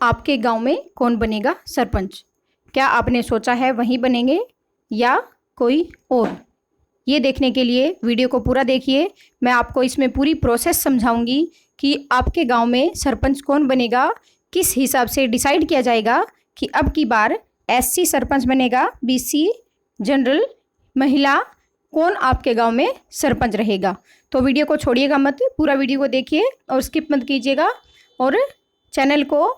आपके गांव में कौन बनेगा सरपंच? क्या आपने सोचा है वहीं बनेंगे या कोई और? ये देखने के लिए वीडियो को पूरा देखिए। मैं आपको इसमें पूरी प्रोसेस समझाऊंगी कि आपके गांव में सरपंच कौन बनेगा, किस हिसाब से डिसाइड किया जाएगा कि अब की बार एससी सरपंच बनेगा, बीसी, जनरल, महिला, कौन आपके गांव में सरपंच रहेगा। तो वीडियो को छोड़िएगा मत, पूरा वीडियो को देखिए और स्किप मत कीजिएगा। और चैनल को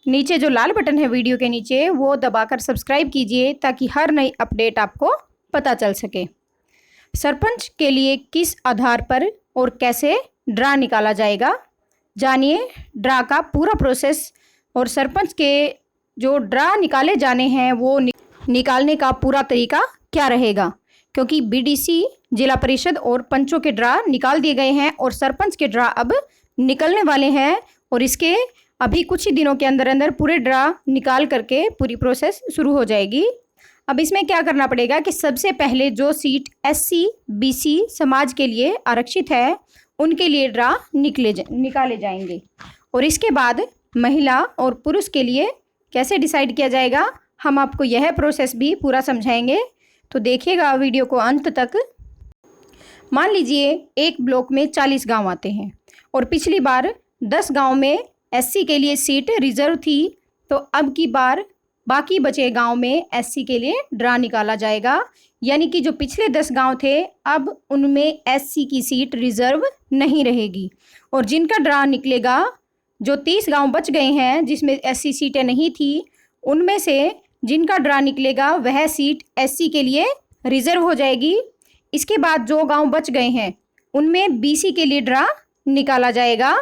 नीचे जो लाल बटन है वीडियो के नीचे वो दबाकर सब्सक्राइब कीजिए ताकि हर नई अपडेट आपको पता चल सके। सरपंच के लिए किस आधार पर और कैसे ड्रा निकाला जाएगा, जानिए ड्रा का पूरा प्रोसेस। और सरपंच के जो ड्रा निकाले जाने हैं वो निकालने का पूरा तरीका क्या रहेगा, क्योंकि बीडीसी, जिला परिषद और पंचों के ड्रा निकाल दिए गए हैं और सरपंच के ड्रा अब निकलने वाले हैं। और इसके अभी कुछ ही दिनों के अंदर अंदर पूरे ड्रा निकाल करके पूरी प्रोसेस शुरू हो जाएगी। अब इसमें क्या करना पड़ेगा कि सबसे पहले जो सीट एससी बीसी समाज के लिए आरक्षित है उनके लिए ड्रा निकाले जाएंगे। और इसके बाद महिला और पुरुष के लिए कैसे डिसाइड किया जाएगा, हम आपको यह प्रोसेस भी पूरा समझाएंगे। तो देखिएगा वीडियो को अंत तक। मान लीजिए एक ब्लॉक में 40 गांव आते हैं और पिछली बार 10 गांव में एससी के लिए सीट रिजर्व थी, तो अब की बार बाकी बचे गांव में एससी के लिए ड्रा निकाला जाएगा। यानी कि जो पिछले 10 गांव थे अब उनमें एससी की सीट रिजर्व नहीं रहेगी। और जिनका ड्रा निकलेगा, जो 30 गांव बच गए हैं जिसमें एससी सीटें नहीं थी, उनमें से जिनका ड्रा निकलेगा वह सीट एससी के लिए रिजर्व हो जाएगी। इसके बाद जो गांव बच गए हैं उनमें बीसी के लिए ड्रा निकाला जाएगा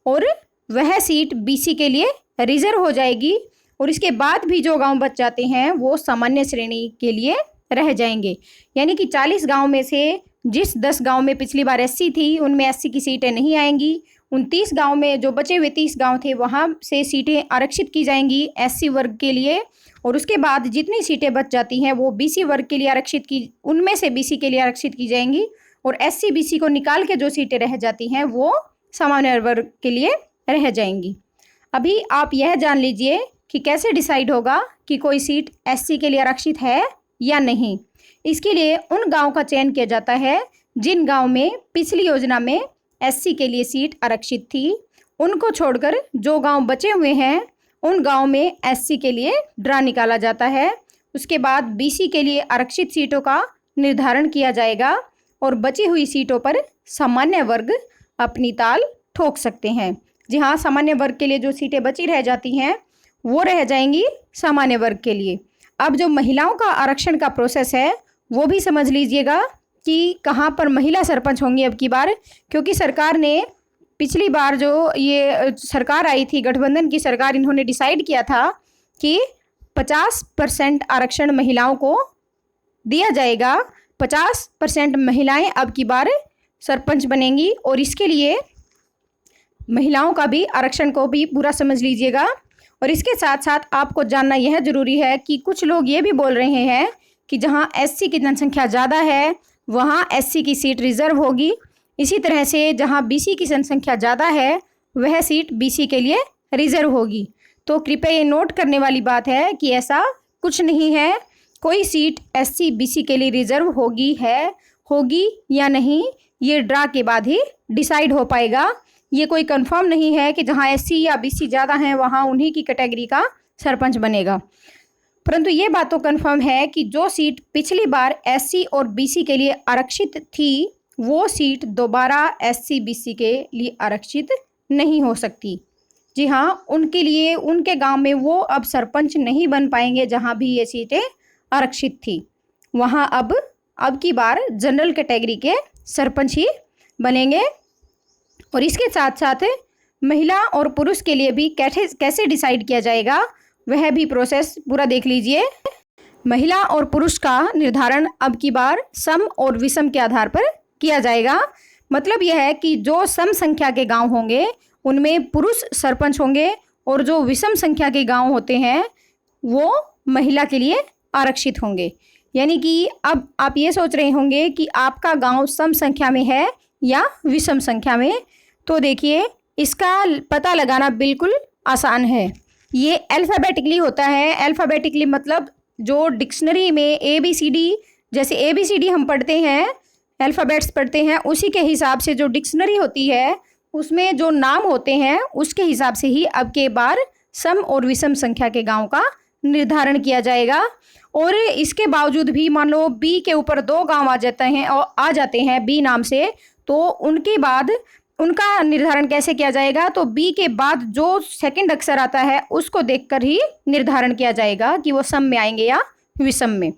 और वह सीट बीसी के लिए रिजर्व हो जाएगी। और इसके बाद भी जो गांव बच जाते हैं वो सामान्य श्रेणी के लिए रह जाएंगे। यानी कि 40 गांव में से जिस 10 गांव में पिछली बार एससी थी उनमें एससी की सीटें नहीं आएंगी। उन 30 गांव में जो बचे हुए 30 गांव थे वहां से सीटें आरक्षित की जाएंगी एससी वर्ग के लिए। और उसके बाद जितनी सीटें बच जाती हैं वो बीसी वर्ग के लिए आरक्षित की, उनमें से बीसी के लिए आरक्षित की जाएंगी। और एससी बीसी को निकाल के जो सीटें रह जाती हैं वो सामान्य वर्ग के लिए रह जाएंगी। अभी आप यह जान लीजिए कि कैसे डिसाइड होगा कि कोई सीट एससी के लिए आरक्षित है या नहीं। इसके लिए उन गांव का चयन किया जाता है जिन गांव में पिछली योजना में एससी के लिए सीट आरक्षित थी। उनको छोड़कर जो गांव बचे हुए हैं उन गांव में एससी के लिए ड्रा निकाला जाता है। उसके बाद बीसी के लिए आरक्षित सीटों का निर्धारण किया जाएगा और बची हुई सीटों पर सामान्य वर्ग अपनी ताल ठोक सकते हैं। जी हाँ, सामान्य वर्ग के लिए जो सीटें बची रह जाती हैं वो रह जाएंगी सामान्य वर्ग के लिए। अब जो महिलाओं का आरक्षण का प्रोसेस है वो भी समझ लीजिएगा कि कहाँ पर महिला सरपंच होंगी अब की बार। क्योंकि सरकार ने पिछली बार जो ये सरकार आई थी, गठबंधन की सरकार, इन्होंने डिसाइड किया था कि 50% आरक्षण महिलाओं को दिया जाएगा। 50% महिलाएं अब की बार सरपंच बनेंगी। और इसके लिए महिलाओं का भी आरक्षण को भी पूरा समझ लीजिएगा। और इसके साथ साथ आपको जानना यह जरूरी है कि कुछ लोग ये भी बोल रहे हैं कि जहां एससी की जनसंख्या ज़्यादा है वहां एससी की सीट रिजर्व होगी। इसी तरह से जहां बीसी की जनसंख्या ज़्यादा है वह सीट बीसी के लिए रिजर्व होगी। तो कृपया ये नोट करने वाली बात है कि ऐसा कुछ नहीं है। कोई सीट एससी बीसी के लिए रिजर्व होगी या नहीं, ये ड्रा के बाद ही डिसाइड हो पाएगा। ये कोई कंफर्म नहीं है कि जहां एससी या बीसी ज़्यादा हैं वहां उन्हीं की कैटेगरी का सरपंच बनेगा। परंतु ये बात तो कंफर्म है कि जो सीट पिछली बार एससी और बीसी के लिए आरक्षित थी वो सीट दोबारा एससी बीसी के लिए आरक्षित नहीं हो सकती। जी हाँ, उनके लिए उनके गांव में वो अब सरपंच नहीं बन पाएंगे जहां भी ये सीटें आरक्षित थी। वहां अब की बार जनरल कैटेगरी के सरपंच ही बनेंगे। और इसके साथ साथ महिला और पुरुष के लिए भी कैसे डिसाइड किया जाएगा वह भी प्रोसेस पूरा देख लीजिए। महिला और पुरुष का निर्धारण अब की बार सम और विषम के आधार पर किया जाएगा। मतलब यह है कि जो सम संख्या के गांव होंगे उनमें पुरुष सरपंच होंगे और जो विषम संख्या के गांव होते हैं वो महिला के लिए आरक्षित होंगे। यानी कि अब आप ये सोच रहे होंगे कि आपका गांव सम संख्या में है या विषम संख्या में। तो देखिए, इसका पता लगाना बिल्कुल आसान है। ये अल्फ़ाबेटिकली होता है। अल्फ़ाबेटिकली मतलब जो डिक्शनरी में ABCD, जैसे ABCD हम पढ़ते हैं, अल्फ़ाबेट्स पढ़ते हैं, उसी के हिसाब से जो डिक्शनरी होती है उसमें जो नाम होते हैं उसके हिसाब से ही अब के बार सम और विषम संख्या के गांव का निर्धारण किया जाएगा। और इसके बावजूद भी मान लो B के ऊपर 2 गांव आ जाते हैं B नाम से, तो उनके बाद उनका निर्धारण कैसे किया जाएगा? तो B के बाद जो सेकंड अक्षर आता है उसको देखकर ही निर्धारण किया जाएगा कि वो सम में आएंगे या विषम में।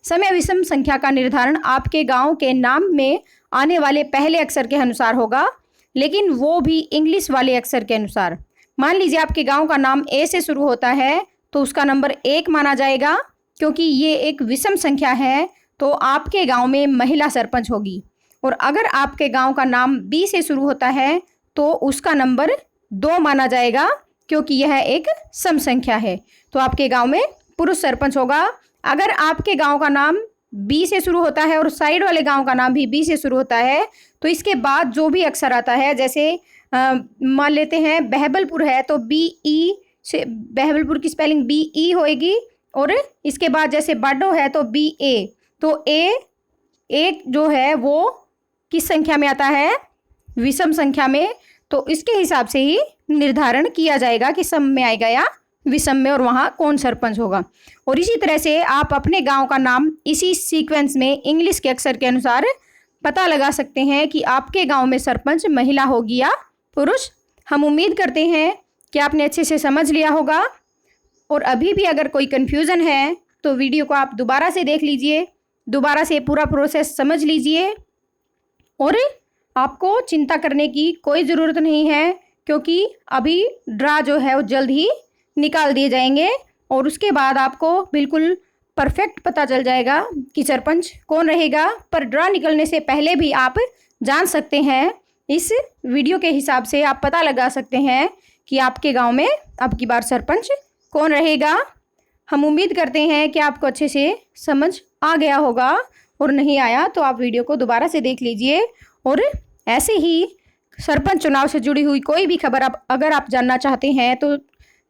सम या विषम संख्या का निर्धारण आपके गांव के नाम में आने वाले पहले अक्षर के अनुसार होगा, लेकिन वो भी इंग्लिश वाले अक्षर के अनुसार। मान लीजिए आपके गांव का नाम A से शुरू होता है तो उसका नंबर 1 माना जाएगा, क्योंकि ये एक विषम संख्या है तो आपके गांव में महिला सरपंच होगी। और अगर आपके गांव का नाम B से शुरू होता है तो उसका नंबर 2 माना जाएगा, क्योंकि यह एक सम संख्या है, तो आपके गांव में पुरुष सरपंच होगा। अगर आपके गांव का नाम B से शुरू होता है और साइड वाले गांव का नाम भी B से शुरू होता है, तो इसके बाद जो भी अक्षर आता है, जैसे मान लेते हैं बहबलपुर है तो BE से बहबलपुर की स्पेलिंग BE होएगी। और इसके बाद जैसे बाडो है तो BA, तो A जो है वो किस संख्या में आता है? विषम संख्या में। तो इसके हिसाब से ही निर्धारण किया जाएगा कि सम में आएगा या विषम में, और वहाँ कौन सरपंच होगा। और इसी तरह से आप अपने गांव का नाम इसी सीक्वेंस में इंग्लिश के अक्षर के अनुसार पता लगा सकते हैं कि आपके गांव में सरपंच महिला होगी या पुरुष। हम उम्मीद करते हैं कि आपने अच्छे से समझ लिया होगा। और अभी भी अगर कोई कन्फ्यूज़न है तो वीडियो को आप दोबारा से देख लीजिए, दोबारा से पूरा प्रोसेस समझ लीजिए। और आपको चिंता करने की कोई ज़रूरत नहीं है, क्योंकि अभी ड्रा जो है वो जल्द ही निकाल दिए जाएंगे और उसके बाद आपको बिल्कुल परफेक्ट पता चल जाएगा कि सरपंच कौन रहेगा। पर ड्रा निकलने से पहले भी आप जान सकते हैं, इस वीडियो के हिसाब से आप पता लगा सकते हैं कि आपके गांव में अब की बार सरपंच कौन रहेगा। हम उम्मीद करते हैं कि आपको अच्छे से समझ आ गया होगा, और नहीं आया तो आप वीडियो को दोबारा से देख लीजिए। और ऐसे ही सरपंच चुनाव से जुड़ी हुई कोई भी खबर अगर आप जानना चाहते हैं तो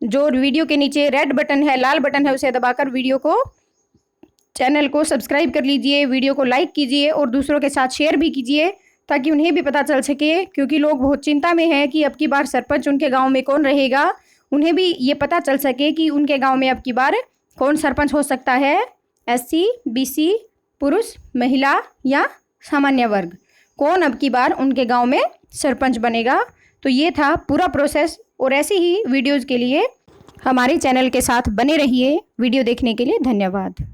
जो वीडियो के नीचे रेड बटन है, लाल बटन है, उसे दबाकर चैनल को सब्सक्राइब कर लीजिए, वीडियो को लाइक कीजिए और दूसरों के साथ शेयर भी कीजिए, ताकि उन्हें भी पता चल सके। क्योंकि लोग बहुत चिंता में हैं कि अब की बार सरपंच उनके गांव में कौन रहेगा, उन्हें भी ये पता चल सके कि उनके गांव में अब की बार कौन सरपंच हो सकता है। SC, BC, पुरुष, महिला या सामान्य वर्ग, कौन अब की बार उनके गांव में सरपंच बनेगा। तो ये था पूरा प्रोसेस। और ऐसे ही वीडियोज़ के लिए हमारे चैनल के साथ बने रहिए। वीडियो देखने के लिए धन्यवाद।